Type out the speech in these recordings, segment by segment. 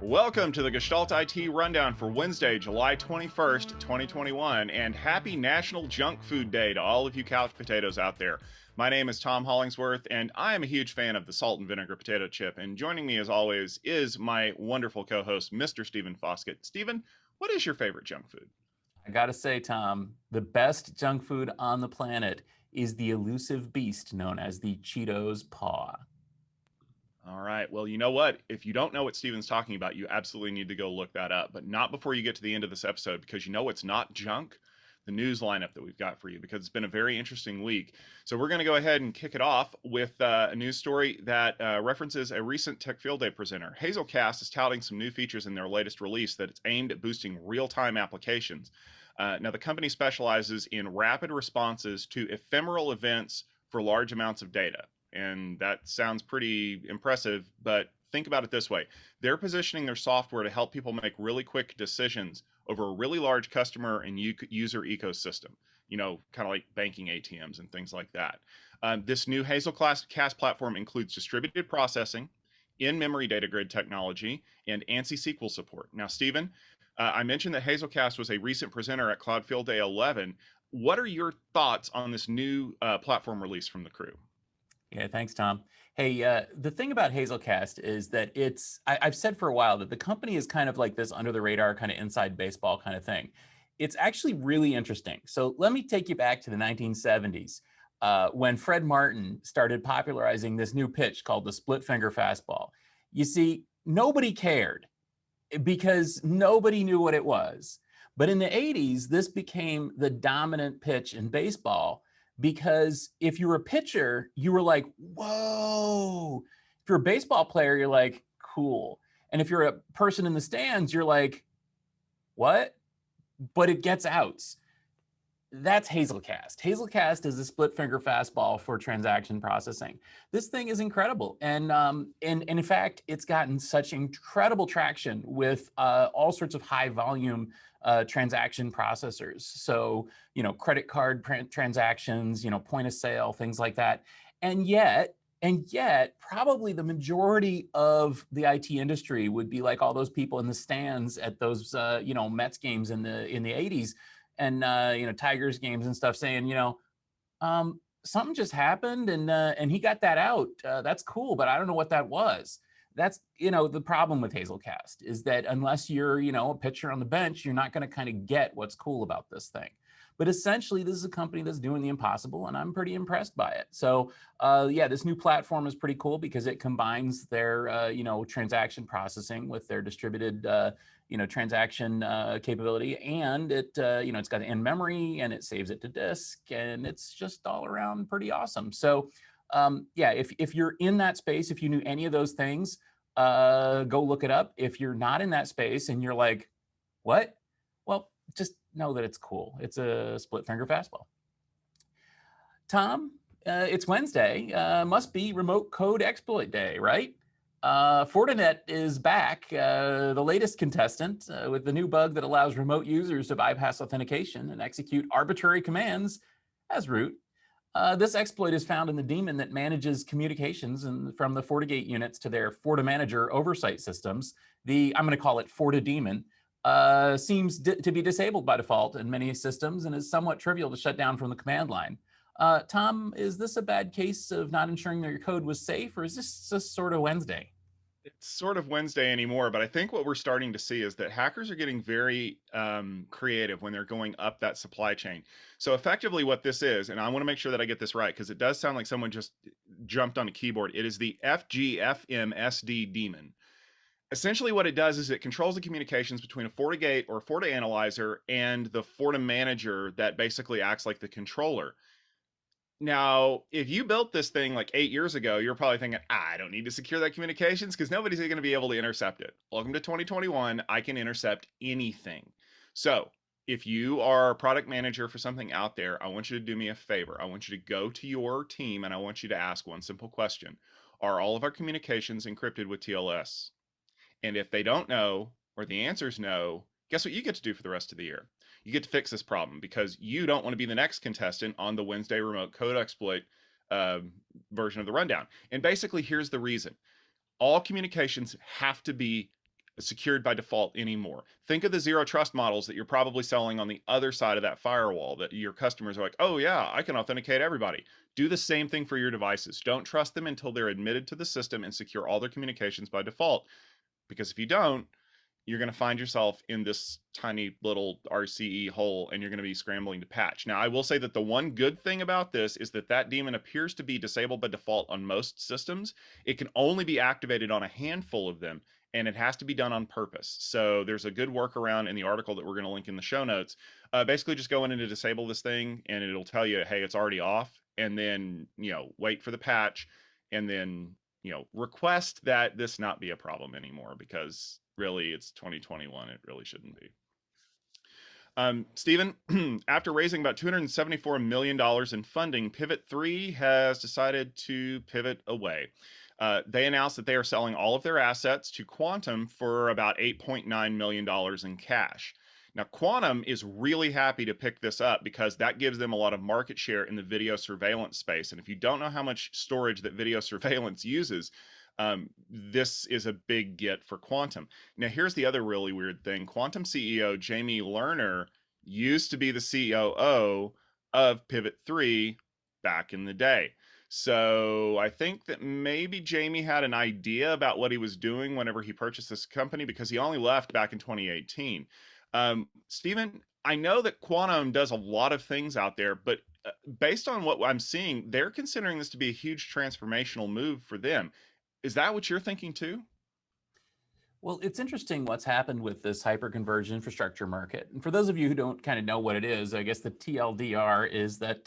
Welcome to the Gestalt IT Rundown for Wednesday, July 21st, 2021, and happy National Junk Food Day to all of you couch potatoes out there. My name is Tom Hollingsworth, and I am a huge fan of the salt and vinegar potato chip, and joining me as always is my wonderful co-host, Mr. Stephen Foskett. Stephen, what is your favorite junk food? I gotta say, Tom, the best junk food on the planet is the elusive beast known as the Cheetos Paw. All right. Well, you know what? If you don't know what Steven's talking about, you absolutely need to go look that up, but not before you get to the end of this episode, because you know it's not junk, the news lineup that we've got for you, because it's been a very interesting week. So we're going to go ahead and kick it off with a news story that references a recent Tech Field Day presenter. Hazelcast is touting some new features in their latest release that it's aimed at boosting real-time applications. Now, the company specializes in rapid responses to ephemeral events for large amounts of data. And that sounds pretty impressive, but think about it this way. They're positioning their software to help people make really quick decisions over a really large customer and user ecosystem, kind of like banking ATMs and things like that. This new Hazelcast platform includes distributed processing, in-memory data grid technology, and ANSI SQL support. Now, Stephen, I mentioned that Hazelcast was a recent presenter at Cloud Field Day 11. What are your thoughts on this new platform release from the crew? Yeah, thanks, Tom. Hey, the thing about Hazelcast is that I've said for a while that the company is kind of like this under the radar, kind of inside baseball kind of thing. It's actually really interesting. So let me take you back to the 1970s when Fred Martin started popularizing this new pitch called the split finger fastball. You see, nobody cared because nobody knew what it was. But in the 80s, this became the dominant pitch in baseball because if you were a pitcher, you were like, whoa. If you're a baseball player, you're like, cool. And if you're a person in the stands, you're like, what? But it gets outs. That's Hazelcast. Hazelcast is a split finger fastball for transaction processing. This thing is incredible. And in fact, it's gotten such incredible traction with all sorts of high volume transaction processors. So, credit card transactions, point of sale, things like that. And yet, probably the majority of the IT industry would be like all those people in the stands at those, Mets games in the 80s and, Tigers games and stuff saying, something just happened and he got that out. That's cool, but I don't know what that was. That's, the problem with Hazelcast is that unless you're, a pitcher on the bench, you're not going to kind of get what's cool about this thing. But essentially, this is a company that's doing the impossible, and I'm pretty impressed by it. So, this new platform is pretty cool because it combines their, transaction processing with their distributed, transaction capability, and it, it's got in memory and it saves it to disk, and it's just all around pretty awesome. So, if you're in that space, if you knew any of those things, go look it up. If you're not in that space and you're like, what? Well, just know that it's cool. It's a split finger fastball. Tom, it's Wednesday. Must be remote code exploit day, right? Fortinet is back, the latest contestant, with the new bug that allows remote users to bypass authentication and execute arbitrary commands as root. This exploit is found in the daemon that manages communications from the Fortigate units to their FortiManager oversight systems. I'm going to call it FortiDaemon. Seems to be disabled by default in many systems and is somewhat trivial to shut down from the command line. Tom, is this a bad case of not ensuring that your code was safe, or is this just sort of Wednesday? It's sort of Wednesday anymore, but I think what we're starting to see is that hackers are getting very creative when they're going up that supply chain. So effectively what this is, and I want to make sure that I get this right, because it does sound like someone just jumped on a keyboard. It is the FGFMSD daemon. Essentially what it does is it controls the communications between a FortiGate or FortiAnalyzer and the FortiManager that basically acts like the controller. Now, if you built this thing like 8 years ago, you're probably thinking, I don't need to secure that communications because nobody's going to be able to intercept it. Welcome to 2021. I can intercept anything. So if you are a product manager for something out there, I want you to do me a favor. I want you to go to your team and I want you to ask one simple question. Are all of our communications encrypted with TLS? And if they don't know, or the answer is no, guess what you get to do for the rest of the year? you get to fix this problem because you don't want to be the next contestant on the Wednesday remote code exploit uh, version of the rundown. And basically, here's the reason: all communications have to be secured by default anymore. Think of the zero trust models that you're probably selling on the other side of that firewall, that your customers are like, oh, yeah, I can authenticate everybody. Do the same thing for your devices. Don't trust them until they're admitted to the system and secure all their communications by default. Because if you don't, you're going to find yourself in this tiny little RCE hole and you're going to be scrambling to patch. Now, I will say that the one good thing about this is that that daemon appears to be disabled by default on most systems. It can only be activated on a handful of them, and it has to be done on purpose. So there's a good workaround in the article that we're going to link in the show notes. Basically, just go in and disable this thing, and it'll tell you, hey, it's already off, and then wait for the patch, and then request that this not be a problem anymore, because really it's 2021. It really shouldn't be. Stephen, after raising about $274 million in funding, Pivot 3 has decided to pivot away. They announced that they are selling all of their assets to Quantum for about $8.9 million in cash. Now, Quantum is really happy to pick this up because that gives them a lot of market share in the video surveillance space. And if you don't know how much storage that video surveillance uses, this is a big get for Quantum. Now, here's the other really weird thing: Quantum CEO Jamie Lerner used to be the COO of Pivot 3 back in the day. So I think that maybe Jamie had an idea about what he was doing whenever he purchased this company, because he only left back in 2018. Stephen, I know that Quantum does a lot of things out there, but based on what I'm seeing, they're considering this to be a huge transformational move for them. Is that what you're thinking too? Well, it's interesting what's happened with this hyperconverged infrastructure market. And for those of you who don't kind of know what it is, I guess the TLDR is that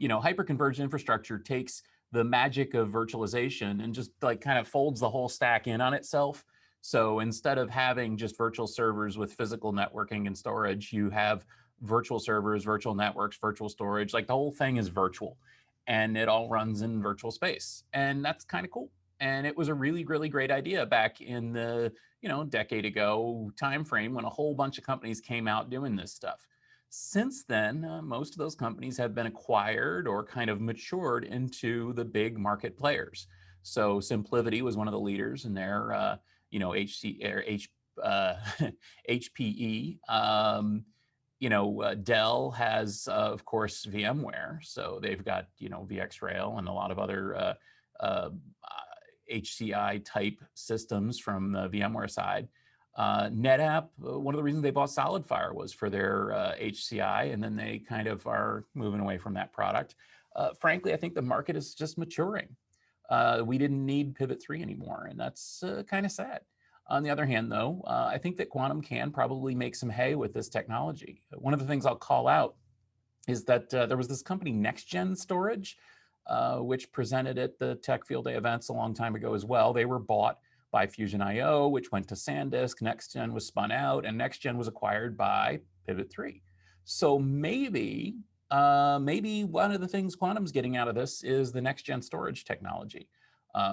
hyperconverged infrastructure takes the magic of virtualization and just like kind of folds the whole stack in on itself. So instead of having just virtual servers with physical networking and storage, you have virtual servers, virtual networks, virtual storage. Like the whole thing is virtual, and it all runs in virtual space, and that's kind of cool. And it was a really, really great idea back in the decade ago time frame when a whole bunch of companies came out doing this stuff. Since then, most of those companies have been acquired or kind of matured into the big market players. So SimpliVity was one of the leaders in their HC or HPE. Dell has, of course, VMware. So they've got VxRail and a lot of other HCI type systems from the VMware side. NetApp, one of the reasons they bought SolidFire was for their HCI, and then they kind of are moving away from that product. Frankly, I think the market is just maturing. We didn't need Pivot 3 anymore, and that's kind of sad. On the other hand, though, I think that Quantum can probably make some hay with this technology. One of the things I'll call out is that there was this company, NextGen Storage, which presented at the Tech Field Day events a long time ago as well. They were bought by Fusion.io, which went to SanDisk. NextGen was spun out, and NextGen was acquired by Pivot 3. So maybe one of the things Quantum's getting out of this is the next-gen storage technology.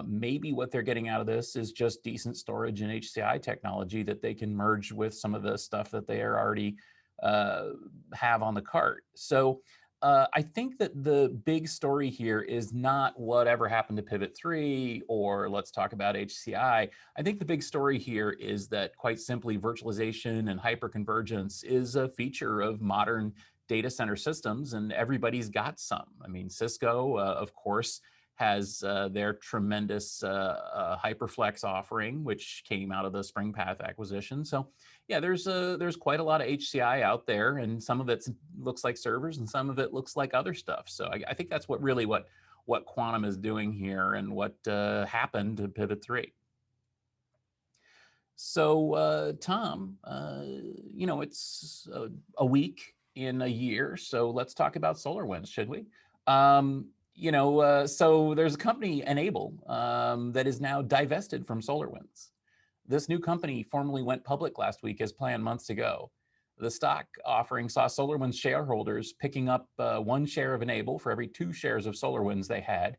Maybe what they're getting out of this is just decent storage and HCI technology that they can merge with some of the stuff that they are already have on the cart. So I think that the big story here is not whatever happened to Pivot 3 or let's talk about HCI. I think the big story here is that, quite simply, virtualization and hyperconvergence is a feature of modern data center systems, and everybody's got some. I mean, Cisco, of course, has their tremendous HyperFlex offering, which came out of the SpringPath acquisition. So yeah, there's quite a lot of HCI out there, and some of it looks like servers, and some of it looks like other stuff. So I think that's what Quantum is doing here, and what happened to Pivot 3. So Tom, it's a week in a year, so let's talk about SolarWinds, should we? So there's a company, Enable, that is now divested from SolarWinds. This new company formally went public last week as planned months ago. The stock offering saw SolarWinds shareholders picking up 1 share of Enable for every 2 shares of SolarWinds they had.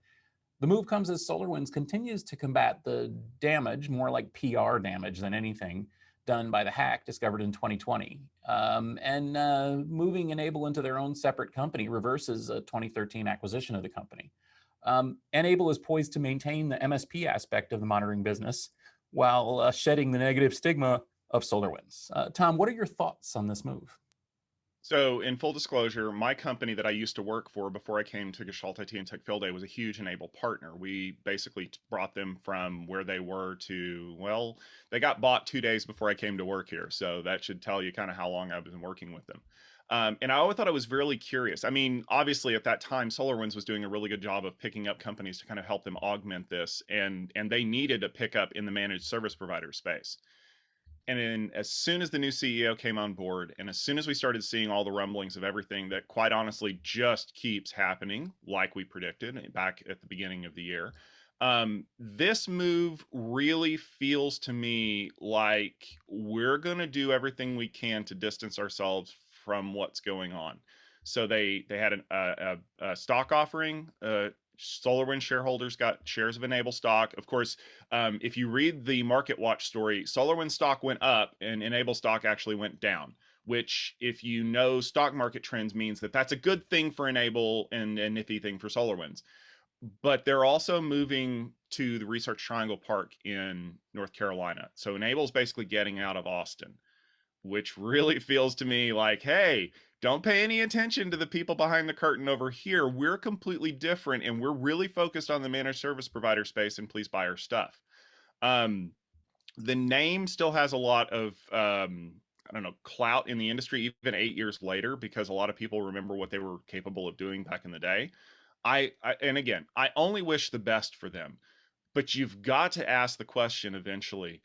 The move comes as SolarWinds continues to combat the damage, more like PR damage than anything, done by the hack discovered in 2020. And moving Enable into their own separate company reverses a 2013 acquisition of the company. Enable is poised to maintain the MSP aspect of the monitoring business while shedding the negative stigma of SolarWinds. Tom, what are your thoughts on this move? So, in full disclosure, my company that I used to work for before I came to Gestalt IT and Tech Field Day was a huge Enable partner. We basically brought them from where they were to, well, they got bought 2 days before I came to work here. So, that should tell you kind of how long I've been working with them. And I always thought it was really curious. I mean, obviously, at that time, SolarWinds was doing a really good job of picking up companies to kind of help them augment this, and they needed a pickup in the managed service provider space. And then as soon as the new CEO came on board, and as soon as we started seeing all the rumblings of everything that quite honestly just keeps happening, like we predicted back at the beginning of the year, this move really feels to me like we're going to do everything we can to distance ourselves from what's going on. So they had a stock offering. SolarWinds shareholders got shares of Enable stock. Of course, if you read the Market Watch story, SolarWinds stock went up and Enable stock actually went down, which, if you know stock market trends, means that that's a good thing for Enable and a nifty thing for SolarWinds. But they're also moving to the Research Triangle Park in North Carolina. So Enable's basically getting out of Austin, which really feels to me like, hey, don't pay any attention to the people behind the curtain over here. We're completely different and we're really focused on the managed service provider space, and please buy our stuff. Um, the name still has a lot of I don't know, clout in the industry even 8 years later, because a lot of people remember what they were capable of doing back in the day. And again, I only wish the best for them, but you've got to ask the question eventually,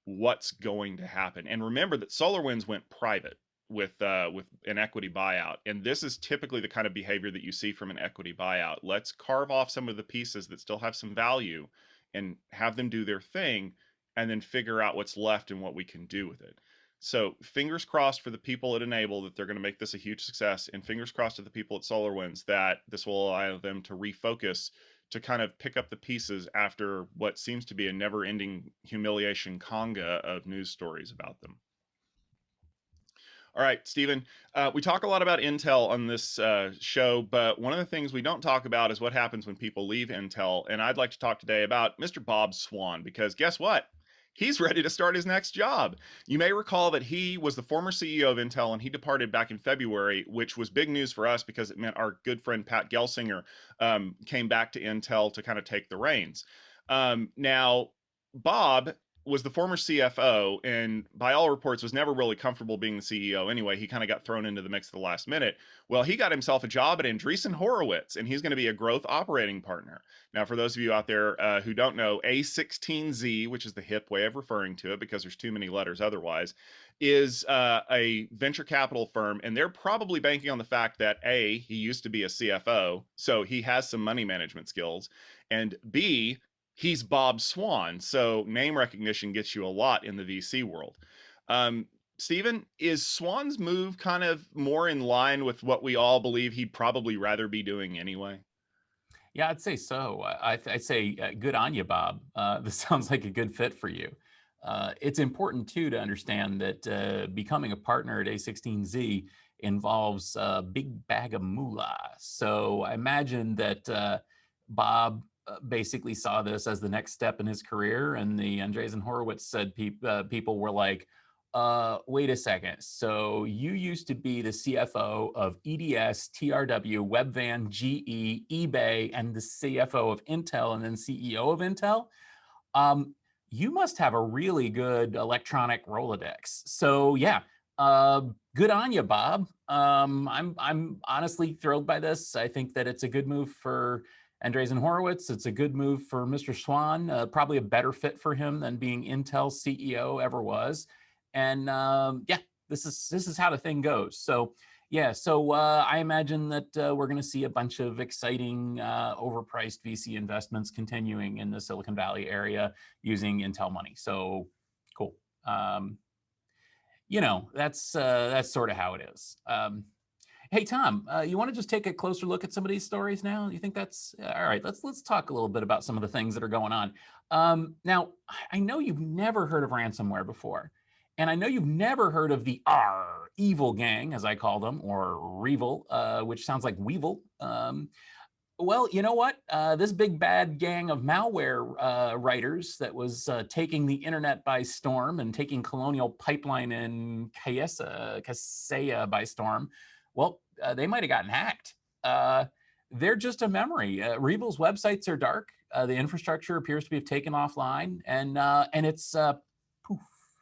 what's going to happen. And remember that SolarWinds went private with an equity buyout, and this is typically the kind of behavior that you see from an equity buyout. Let's carve off some of the pieces that still have some value and have them do their thing, and then figure out what's left and what we can do with it. So fingers crossed for the people at Enable that they're going to make this a huge success, and fingers crossed to the people at SolarWinds that this will allow them to refocus, to kind of pick up the pieces after what seems to be a never-ending humiliation conga of news stories about them. All right, Stephen, we talk a lot about Intel on this show, but one of the things we don't talk about is what happens when people leave Intel. And I'd like to talk today about Mr. Bob Swan, because guess what? He's ready to start his next job. You may recall that he was the former CEO of Intel and he departed back in February, which was big news for us because it meant our good friend Pat Gelsinger came back to Intel to kind of take the reins. Now, Bob was the former CFO and by all reports was never really comfortable being the CEO anyway. He kind of got thrown into the mix at the last minute. Well, he got himself a job at Andreessen Horowitz, and he's going to be a growth operating partner. Now, for those of you out there who don't know, A16Z, which is the hip way of referring to it because there's too many letters otherwise, is a venture capital firm, and they're probably banking on the fact that A, he used to be a CFO, so he has some money management skills, and B, he's Bob Swan, so name recognition gets you a lot in the VC world. Stephen, is Swan's move kind of more in line with what we all believe he'd probably rather be doing anyway? Yeah, I'd say so. I'd say good on you, Bob. This sounds like a good fit for you. It's important, too, to understand that becoming a partner at A16Z involves a big bag of moolah. So I imagine that Bob basically saw this as the next step in his career. And the Andreessen Horowitz said people were like, wait a second. So you used to be the CFO of EDS, TRW, Webvan, GE, eBay, and the CFO of Intel, and then CEO of Intel. Um, you must have a really good electronic Rolodex. So yeah, good on you, Bob. I'm honestly thrilled by this. I think that it's a good move for Andreessen Horowitz. It's a good move for Mr. Swan. Probably a better fit for him than being Intel CEO ever was. And yeah, this is how the thing goes. So yeah, so I imagine that we're going to see a bunch of exciting overpriced VC investments continuing in the Silicon Valley area using Intel money. So cool. That's sort of how it is. Hey Tom, you want to just take a closer look at some of these stories now? You think that's all right? Let's talk a little bit about some of the things that are going on. Now, I know you've never heard of ransomware before, And I know you've never heard of the REvil gang, as I call them, or REvil, which sounds like Weevil. Well, you know what? This big bad gang of malware writers that was taking the internet by storm and taking Colonial Pipeline and Kaseya by storm, well, they might have gotten hacked. They're just a memory. REvil's websites are dark. The infrastructure appears to be taken offline, and it's poof,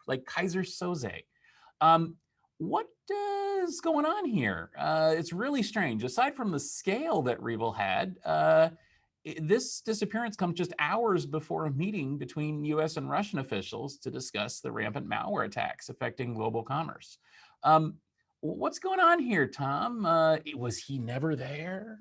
like Kaiser Soze. Um, what is going on here? It's really strange. Aside from the scale that REvil had, this disappearance comes just hours before a meeting between US and Russian officials to discuss the rampant malware attacks affecting global commerce. Um, what's going on here, Tom? Was he never there?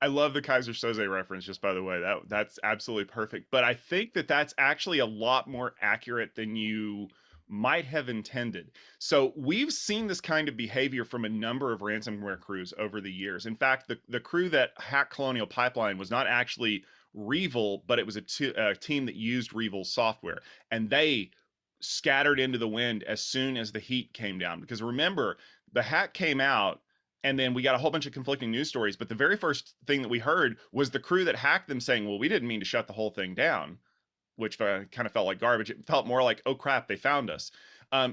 I love the Kaiser Soze reference, just by the way. That's absolutely perfect. But I think that that's actually a lot more accurate than you might have intended. So we've seen this kind of behavior from a number of ransomware crews over the years. In fact, the crew that hacked Colonial Pipeline was not actually REvil, but it was a team that used REvil software, and they scattered into the wind as soon as the heat came down. Because remember, the hack came out and then we got a whole bunch of conflicting news stories. But the very first thing that we heard was the crew that hacked them saying, well, we didn't mean to shut the whole thing down, which kind of felt like garbage. It felt more like, oh crap, they found us.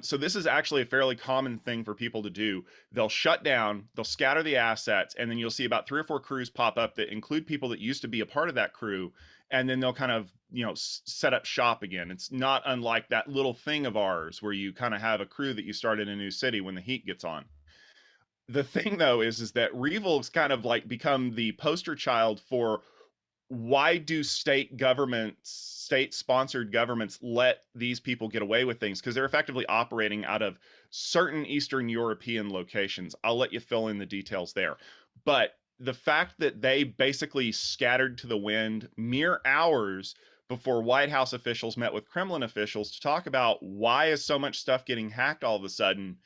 So this is actually a fairly common thing for people to do. They'll shut down, they'll scatter the assets, and then you'll see about 3 or 4 crews pop up that include people that used to be a part of that crew, and then they'll kind of set up shop again. It's not unlike that little thing of ours where you kind of have a crew that you start in a new city when the heat gets on. The thing though is that REvil's kind of like become the poster child for why do state sponsored governments let these people get away with things, because they're effectively operating out of certain Eastern European locations. I'll let you fill in the details there. But the fact that they basically scattered to the wind mere hours before White House officials met with Kremlin officials to talk about why is so much stuff getting hacked all of a sudden.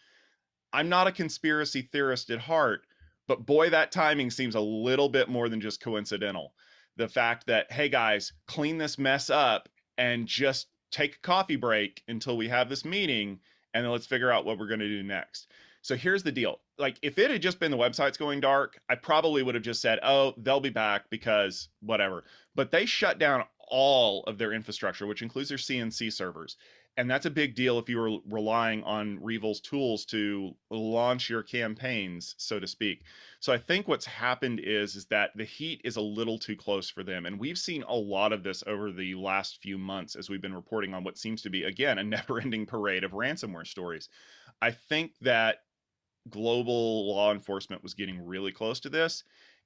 I'm not a conspiracy theorist at heart, but boy, that timing seems a little bit more than just coincidental. The fact that, hey guys, clean this mess up and just take a coffee break until we have this meeting, and then let's figure out what we're going to do next. So here's the deal. Like, if it had just been the websites going dark, I probably would have just said, oh, they'll be back because whatever. But they shut down all of their infrastructure, which includes their CNC servers. And that's a big deal if you were relying on REvil's tools to launch your campaigns, so to speak. So I think what's happened is that the heat is a little too close for them. And we've seen a lot of this over the last few months as we've been reporting on what seems to be, again, a never-ending parade of ransomware stories. I think that global law enforcement was getting really close to this.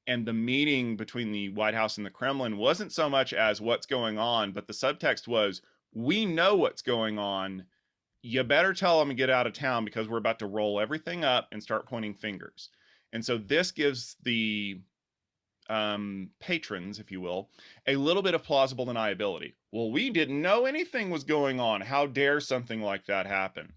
And the meeting between the White House and the Kremlin wasn't so much as what's going on, but the subtext was, we know what's going on. You better tell them to get out of town because we're about to roll everything up and start pointing fingers. And so this gives the patrons, if you will, a little bit of plausible deniability. Well, we didn't know anything was going on. How dare something like that happen?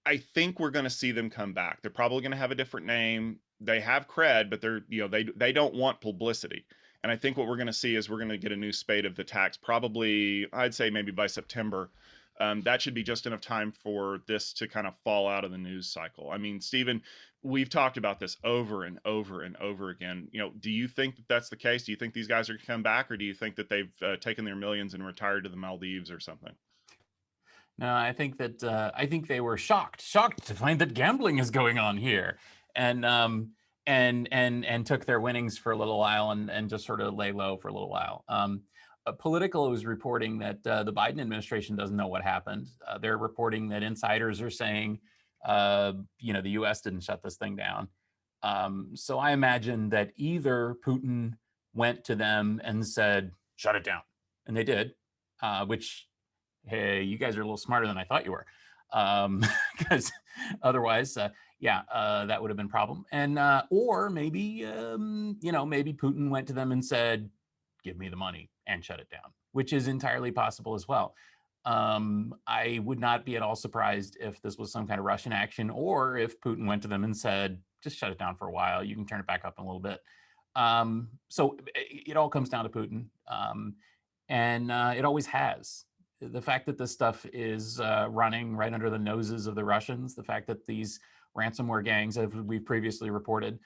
I think we're going to see them come back. They're probably going to have a different name. They have cred, but they don't want publicity. And I think what we're going to see is we're going to get a new spate of the attacks. Probably, I'd say maybe by September. That should be just enough time for this to kind of fall out of the news cycle. I mean, Stephen, we've talked about this over and over and over again. Do you think that that's the case? Do you think these guys are going to come back, or do you think that they've taken their millions and retired to the Maldives or something? No, I think they were shocked to find that gambling is going on here, and and took their winnings for a little while and just sort of lay low for a little while. Political is reporting that the Biden administration doesn't know what happened. They're reporting that insiders are saying, the U.S. didn't shut this thing down. So I imagine that either Putin went to them and said, "Shut it down," and they did, which, hey, you guys are a little smarter than I thought you were, because otherwise, that would have been a problem. And or maybe maybe Putin went to them and said, "Give me the money," and shut it down, which is entirely possible as well. I would not be at all surprised if this was some kind of Russian action, or if Putin went to them and said, "Just shut it down for a while. You can turn it back up in a little bit." So it all comes down to Putin, and it always has. The fact that this stuff is running right under the noses of the Russians, the fact that these ransomware gangs, as we've previously reported,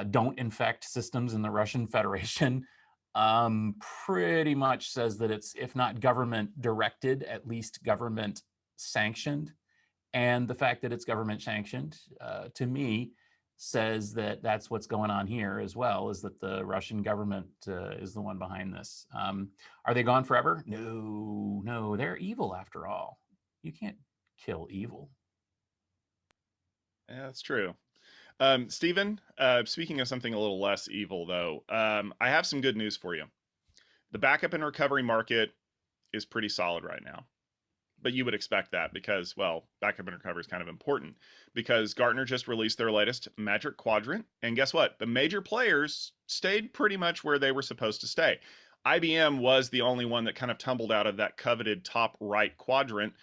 don't infect systems in the Russian Federation, pretty much says that it's, if not government directed, at least government sanctioned. And the fact that it's government sanctioned, to me, says that that's what's going on here as well, is that the Russian government is the one behind this. Are they gone forever? No, no, they're evil after all. You can't kill evil. Yeah, that's true. Stephen, speaking of something a little less evil, though, I have some good news for you. The backup and recovery market is pretty solid right now. But you would expect that because, well, backup and recovery is kind of important because Gartner just released their latest Magic Quadrant. And guess what? The major players stayed pretty much where they were supposed to stay. IBM was the only one that kind of tumbled out of that coveted top right quadrant.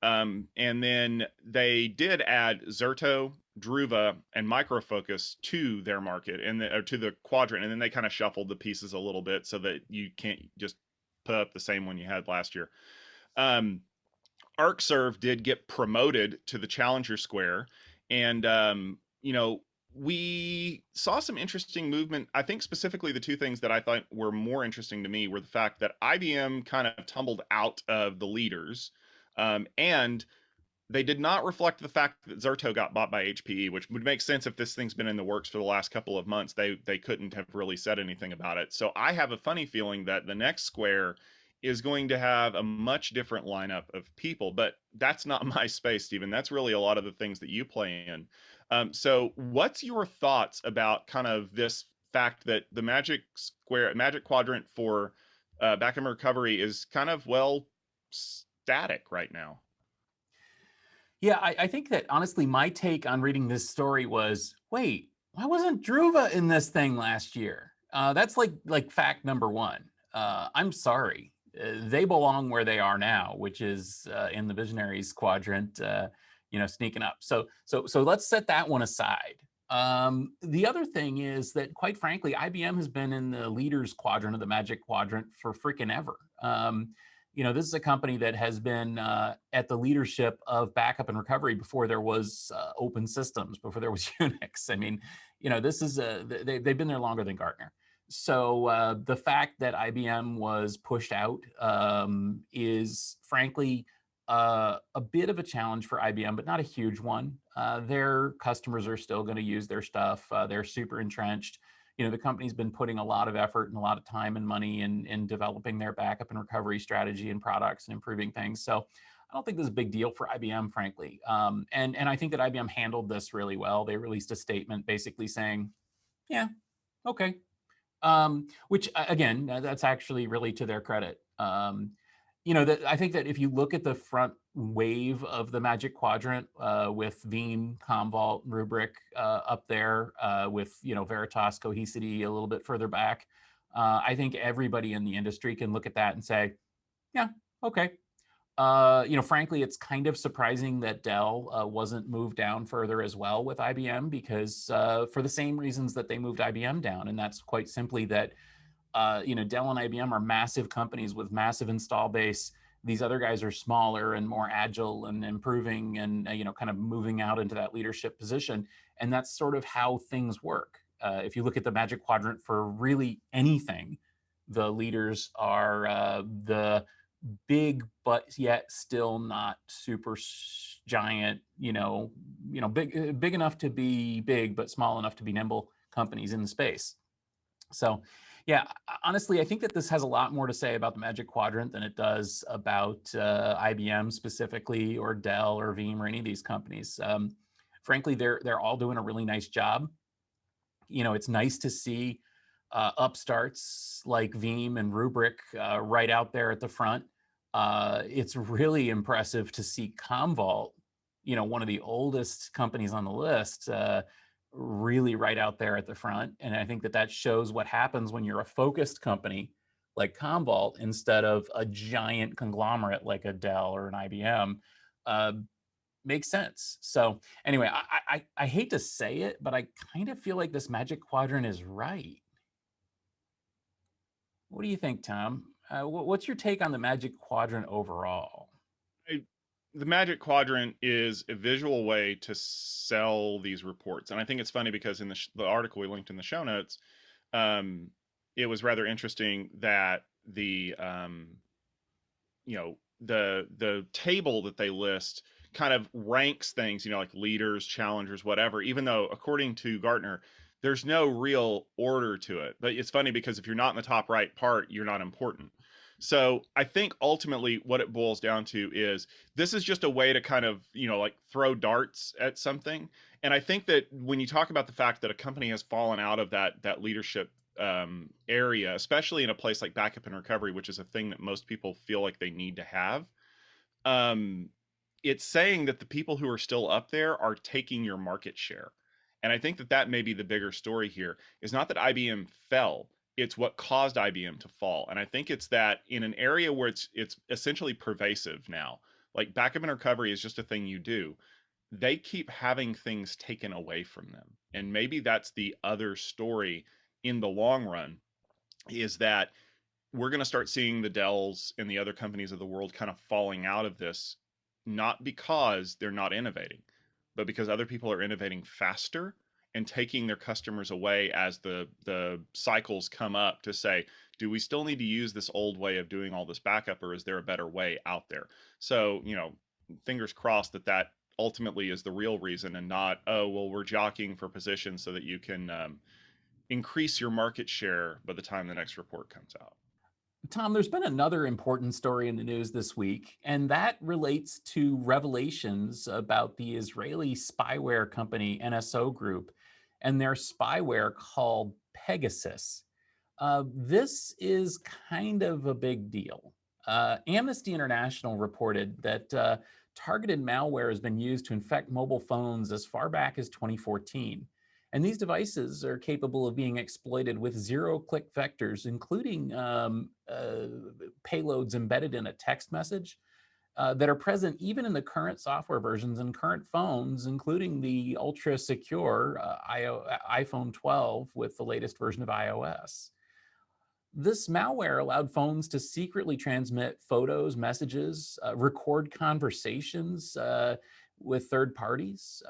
And then they did add Zerto, Druva, and Micro Focus to their market and or to the quadrant. And then they kind of shuffled the pieces a little bit so that you can't just put up the same one you had last year. ArcServe did get promoted to the Challenger Square, and we saw some interesting movement. I think specifically the two things that I thought were more interesting to me were the fact that IBM kind of tumbled out of the leaders, and they did not reflect the fact that Zerto got bought by HPE, which would make sense if this thing's been in the works for the last couple of months. They couldn't have really said anything about it. So I have a funny feeling that the next Square is going to have a much different lineup of people, but that's not my space, Stephen. That's really a lot of the things that you play in. So what's your thoughts about kind of this fact that the Magic Quadrant for backup recovery is kind of, well, static right now? Yeah, I think that honestly, my take on reading this story was, wait, why wasn't Druva in this thing last year? That's like fact number one. I'm sorry. They belong where they are now, which is in the Visionaries quadrant, sneaking up. So let's set that one aside. The other thing is that, quite frankly, IBM has been in the leaders quadrant of the Magic Quadrant for freaking ever. This is a company that has been at the leadership of backup and recovery before there was open systems, before there was Unix. I mean, this is they've been there longer than Gartner. So the fact that IBM was pushed out is frankly a bit of a challenge for IBM, but not a huge one. Their customers are still going to use their stuff. They're super entrenched. The company's been putting a lot of effort and a lot of time and money in developing their backup and recovery strategy and products and improving things. So I don't think this is a big deal for IBM, frankly. And I think that IBM handled this really well. They released a statement basically saying, yeah, okay. Which again, that's actually really to their credit. I think that if you look at the front wave of the Magic Quadrant with Veeam, Commvault, Rubrik up there, with Veritas, Cohesity a little bit further back, I think everybody in the industry can look at that and say, yeah, okay. Frankly, it's kind of surprising that Dell wasn't moved down further as well with IBM, because for the same reasons that they moved IBM down, and that's quite simply that Dell and IBM are massive companies with massive install base. These other guys are smaller and more agile and improving and kind of moving out into that leadership position. And that's sort of how things work. If you look at the Magic Quadrant for really anything, the leaders are the big but yet still not super giant, big enough to be big but small enough to be nimble companies in the space. So yeah, honestly, I think that this has a lot more to say about the Magic Quadrant than it does about IBM specifically, or Dell or Veeam or any of these companies. Frankly, they're all doing a really nice job. It's nice to see upstarts like Veeam and Rubrik right out there at the front. It's really impressive to see Commvault, one of the oldest companies on the list, really right out there at the front. And I think that shows what happens when you're a focused company like Commvault instead of a giant conglomerate like a Dell or an IBM. Makes sense. So anyway, I hate to say it, but I kind of feel like this Magic Quadrant is right. What do you think, Tom? What's your take on the Magic Quadrant overall? I, the Magic Quadrant is a visual way to sell these reports, and I think it's funny because in the article we linked in the show notes, um, it was rather interesting that the table that they list kind of ranks things, like leaders, challengers, whatever, even though according to Gartner there's no real order to it. But it's funny because if you're not in the top right part, you're not important. So I think ultimately what it boils down to is this is just a way to kind of, like throw darts at something. And I think that when you talk about the fact that a company has fallen out of that leadership area, especially in a place like backup and recovery, which is a thing that most people feel like they need to have, um, it's saying that the people who are still up there are taking your market share. And I think that that may be the bigger story here is not that IBM fell, it's what caused IBM to fall. And I think it's that in an area where it's essentially pervasive now, like backup and recovery is just a thing you do. They keep having things taken away from them. And maybe that's the other story in the long run is that we're going to start seeing the Dells and the other companies of the world kind of falling out of this, not because they're not innovating, but because other people are innovating faster and taking their customers away as the cycles come up to say, do we still need to use this old way of doing all this backup, or is there a better way out there? So, fingers crossed that that ultimately is the real reason and not, oh, well, we're jockeying for position so that you can increase your market share by the time the next report comes out. Tom, there's been another important story in the news this week, and that relates to revelations about the Israeli spyware company NSO Group and their spyware called Pegasus. This is kind of a big deal. Amnesty International reported that targeted malware has been used to infect mobile phones as far back as 2014. And these devices are capable of being exploited with zero-click vectors, including payloads embedded in a text message that are present even in the current software versions and current phones, including the ultra-secure iPhone 12 with the latest version of iOS. This malware allowed phones to secretly transmit photos, messages, record conversations with third parties.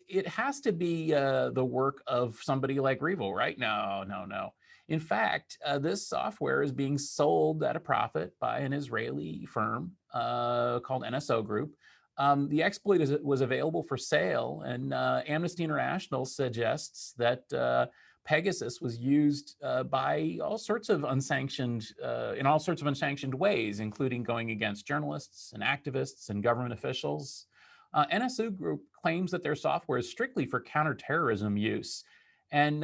It has to be the work of somebody like REvil, right? No, no, no. In fact, this software is being sold at a profit by an Israeli firm called NSO Group. The exploit was available for sale, and Amnesty International suggests that Pegasus was used by all sorts of unsanctioned, in all sorts of unsanctioned ways, including going against journalists and activists and government officials. NSO Group claims that their software is strictly for counterterrorism use, and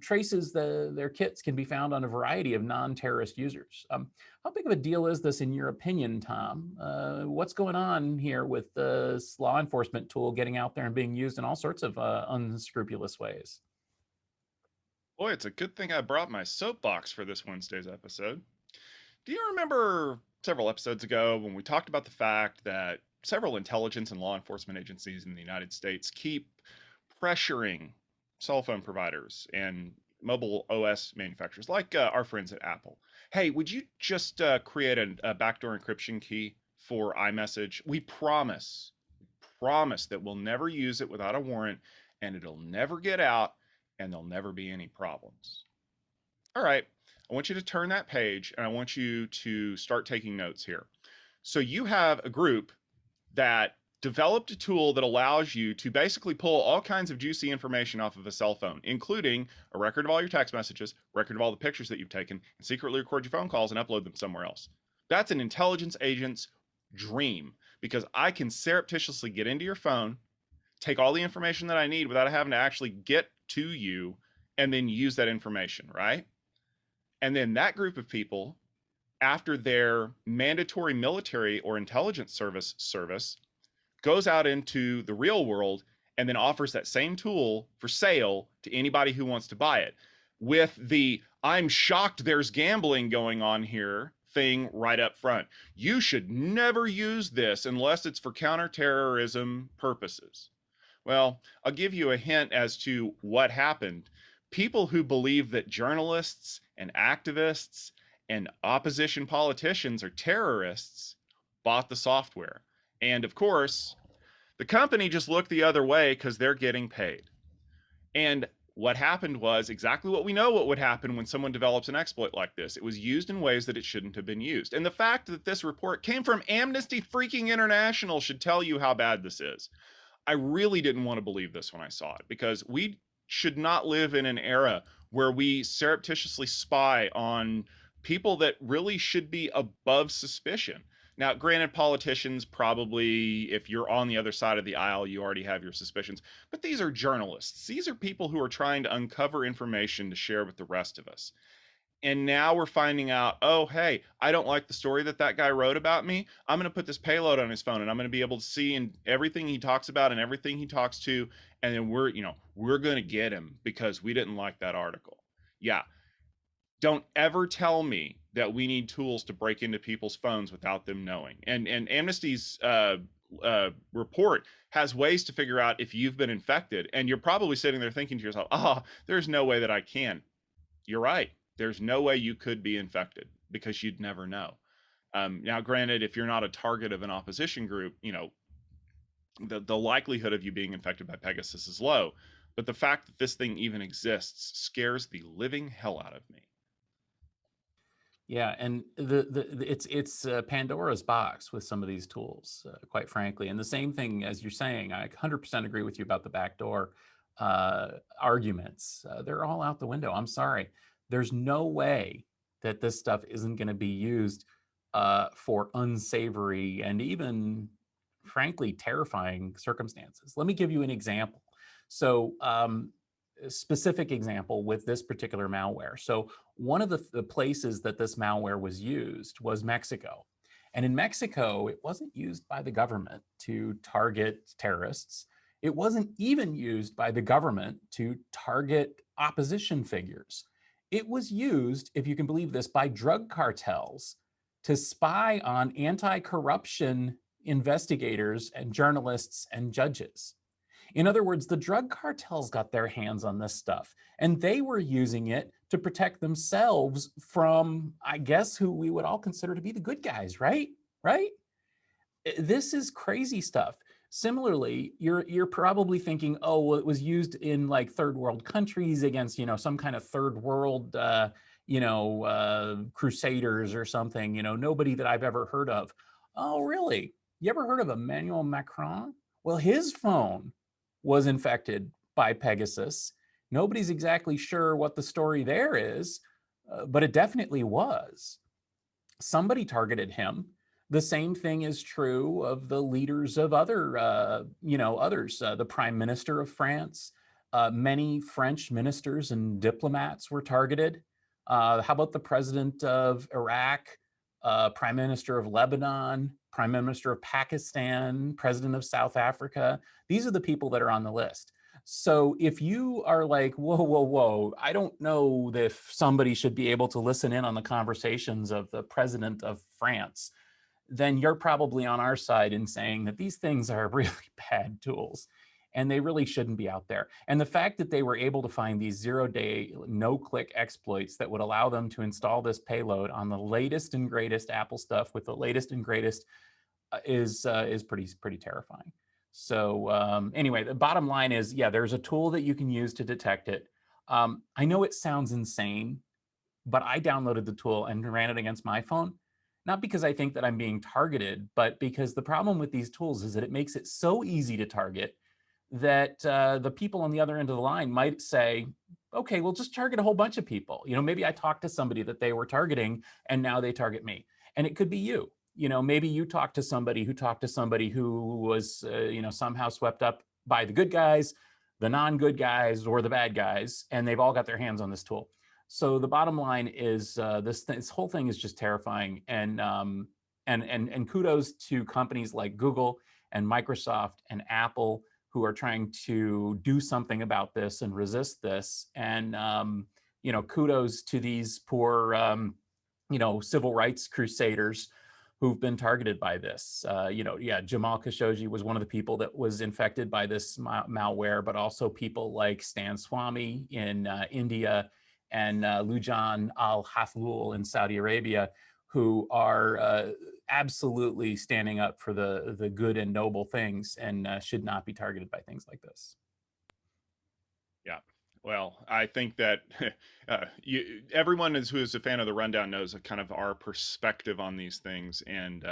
traces their kits can be found on a variety of non-terrorist users. How big of a deal is this in your opinion, Tom? What's going on here with this law enforcement tool getting out there and being used in all sorts of unscrupulous ways? Boy, it's a good thing I brought my soapbox for this Wednesday's episode. Do you remember several episodes ago when we talked about the fact that several intelligence and law enforcement agencies in the United States keep pressuring cell phone providers and mobile OS manufacturers like our friends at Apple? Hey, would you just create a backdoor encryption key for iMessage? We promise that we'll never use it without a warrant and it'll never get out and there'll never be any problems. All right, I want you to turn that page and I want you to start taking notes here. So you have a group that developed a tool that allows you to basically pull all kinds of juicy information off of a cell phone, including a record of all your text messages, record of all the pictures that you've taken, and secretly record your phone calls and upload them somewhere else. That's an intelligence agent's dream because I can surreptitiously get into your phone, take all the information that I need without having to actually get to you, and then use that information, right? And then that group of people, after their mandatory military or intelligence service goes out into the real world and then offers that same tool for sale to anybody who wants to buy it with the I'm shocked there's gambling going on here thing right up front. You should never use this unless it's for counterterrorism purposes. Well, I'll give you a hint as to what happened. People who believe that journalists and activists and opposition politicians or terrorists bought the software. And of course, the company just looked the other way because they're getting paid. And what happened was exactly what we know what would happen when someone develops an exploit like this. It was used in ways that it shouldn't have been used. And the fact that this report came from Amnesty freaking International should tell you how bad this is. I really didn't want to believe this when I saw it because we should not live in an era where we surreptitiously spy on people that really should be above suspicion. Now, granted, politicians probably, if you're on the other side of the aisle, you already have your suspicions, but these are journalists. These are people who are trying to uncover information to share with the rest of us. And now we're finding out, oh, hey, I don't like the story that that guy wrote about me. I'm going to put this payload on his phone and I'm going to be able to see in everything he talks about and everything he talks to. And then we're going to get him because we didn't like that article. Yeah. Don't ever tell me that we need tools to break into people's phones without them knowing. And Amnesty's report has ways to figure out if you've been infected. And you're probably sitting there thinking to yourself, there's no way that I can. You're right. There's no way you could be infected because you'd never know. Now, granted, if you're not a target of an opposition group, the likelihood of you being infected by Pegasus is low. But the fact that this thing even exists scares the living hell out of me. Yeah, and it's Pandora's box with some of these tools, quite frankly. And the same thing as you're saying, I 100% agree with you about the backdoor arguments. They're all out the window. I'm sorry. There's no way that this stuff isn't going to be used for unsavory and even, frankly, terrifying circumstances. Let me give you an example. So, a specific example with this particular malware. So one of the places that this malware was used was Mexico. And in Mexico, it wasn't used by the government to target terrorists. It wasn't even used by the government to target opposition figures. It was used, if you can believe this, by drug cartels to spy on anti-corruption investigators and journalists and judges. In other words, the drug cartels got their hands on this stuff, and they were using it to protect themselves from, I guess, who we would all consider to be the good guys, right? Right? This is crazy stuff. Similarly, you're probably thinking, oh, well, it was used in like third world countries against, some kind of third world, crusaders or something, nobody that I've ever heard of. Oh, really? You ever heard of Emmanuel Macron? Well, his phone was infected by Pegasus. Nobody's exactly sure what the story there is, but it definitely was. Somebody targeted him. The same thing is true of the leaders of others. The Prime Minister of France, many French ministers and diplomats were targeted. How about the President of Iraq, Prime Minister of Lebanon, Prime Minister of Pakistan, President of South Africa? These are the people that are on the list. So if you are like, whoa, whoa, whoa, I don't know if somebody should be able to listen in on the conversations of the president of France, then you're probably on our side in saying that these things are really bad tools and they really shouldn't be out there. And the fact that they were able to find these 0-day no-click exploits that would allow them to install this payload on the latest and greatest Apple stuff with the latest and greatest is pretty terrifying. So anyway, the bottom line is, yeah, there's a tool that you can use to detect it. I know it sounds insane, but I downloaded the tool and ran it against my phone, not because I think that I'm being targeted, but because the problem with these tools is that it makes it so easy to target that the people on the other end of the line might say, okay, well, just target a whole bunch of people. Maybe I talked to somebody that they were targeting and now they target me. And it could be you. Maybe you talked to somebody who was, somehow swept up by the good guys, the non-good guys, or the bad guys, and they've all got their hands on this tool. So the bottom line is this whole thing is just terrifying. And kudos to companies like Google and Microsoft and Apple who are trying to do something about this and resist this. And kudos to these poor civil rights crusaders who've been targeted by this. Jamal Khashoggi was one of the people that was infected by this malware, but also people like Stan Swamy in India and Lujan Al Hathoul in Saudi Arabia, who are absolutely standing up for the good and noble things, and should not be targeted by things like this. Yeah. Well, I think that everyone who is a fan of the rundown knows kind of our perspective on these things. And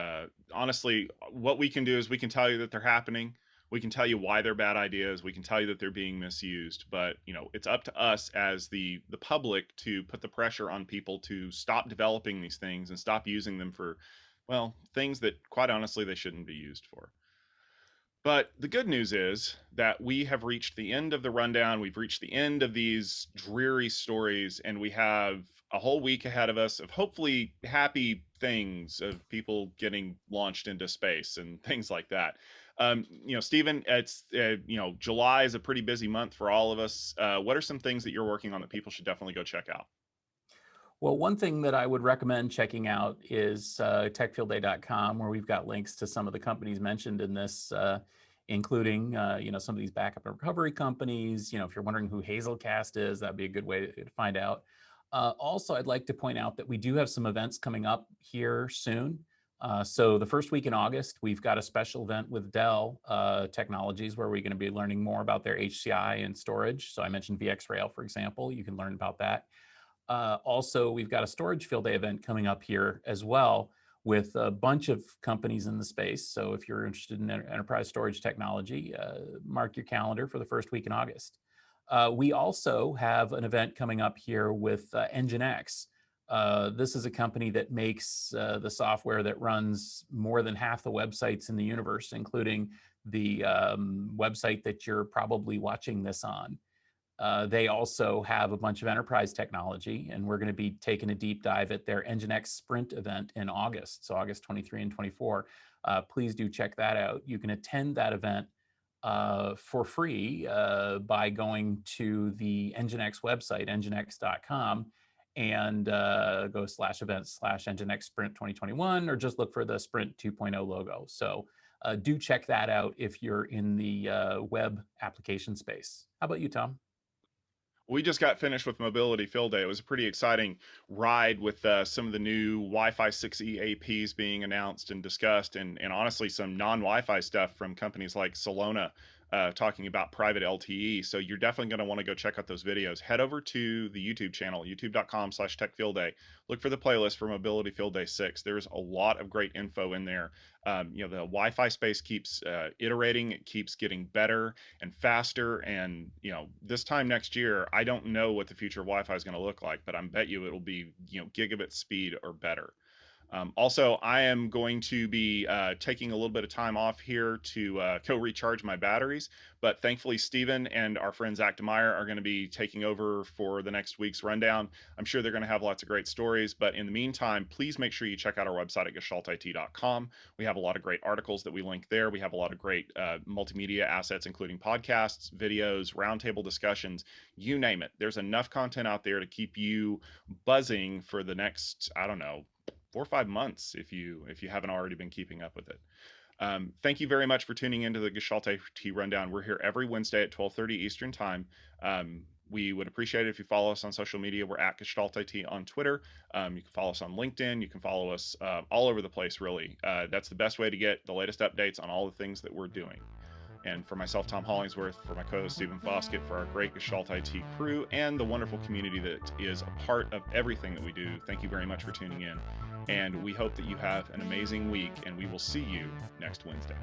honestly, what we can do is we can tell you that they're happening. We can tell you why they're bad ideas. We can tell you that they're being misused. But it's up to us as the public to put the pressure on people to stop developing these things and stop using them for, well, things that quite honestly they shouldn't be used for. But the good news is that we have reached the end of the rundown. We've reached the end of these dreary stories, and we have a whole week ahead of us of hopefully happy things of people getting launched into space and things like that. Stephen, it's July is a pretty busy month for all of us. What are some things that you're working on that people should definitely go check out? Well, one thing that I would recommend checking out is techfieldday.com, where we've got links to some of the companies mentioned in this, including some of these backup and recovery companies. If you're wondering who Hazelcast is, that'd be a good way to find out. Also, I'd like to point out that we do have some events coming up here soon. So the first week in August, we've got a special event with Dell Technologies, where we're going to be learning more about their HCI and storage. So I mentioned VxRail, for example. You can learn about that. Also, we've got a storage field day event coming up here as well with a bunch of companies in the space. So if you're interested in enterprise storage technology, mark your calendar for the first week in August. We also have an event coming up here with Nginx. This is a company that makes the software that runs more than half the websites in the universe, including the website that you're probably watching this on. They also have a bunch of enterprise technology, and we're going to be taking a deep dive at their Nginx Sprint event in August, so August 23 and 24. Please do check that out. You can attend that event for free by going to the Nginx website, nginx.com, and go /events/Nginx Sprint 2021, or just look for the Sprint 2.0 logo. So do check that out if you're in the web application space. How about you, Tom? We just got finished with Mobility Field Day. It was a pretty exciting ride with some of the new Wi-Fi 6E APs being announced and discussed, and honestly, some non-Wi-Fi stuff from companies like Solona talking about private LTE. So you're definitely going to want to go check out those videos. Head over to the YouTube channel, youtube.com/techfieldday. Look for the playlist for Mobility Field Day 6. There's a lot of great info in there. The Wi-Fi space keeps iterating. It keeps getting better and faster. And this time next year, I don't know what the future of Wi-Fi is going to look like, but I bet you it'll be gigabit speed or better. Also, I am going to be taking a little bit of time off here to go recharge my batteries. But thankfully, Stephen and our friend Zach DeMeyer are going to be taking over for the next week's rundown. I'm sure they're going to have lots of great stories. But in the meantime, please make sure you check out our website at gestaltit.com. We have a lot of great articles that we link there. We have a lot of great multimedia assets, including podcasts, videos, roundtable discussions, you name it. There's enough content out there to keep you buzzing for the next, I don't know, 4 or 5 months if you haven't already been keeping up with it. Thank you very much for tuning into the Gestalt IT Rundown. We're here every Wednesday at 12:30 Eastern Time. We would appreciate it if you follow us on social media. We're at Gestalt IT on Twitter. You can follow us on LinkedIn. You can follow us all over the place, really. That's the best way to get the latest updates on all the things that we're doing. And for myself, Tom Hollingsworth, for my co-host, Stephen Foskett, for our great Gestalt IT crew, and the wonderful community that is a part of everything that we do, thank you very much for tuning in. And we hope that you have an amazing week, and we will see you next Wednesday.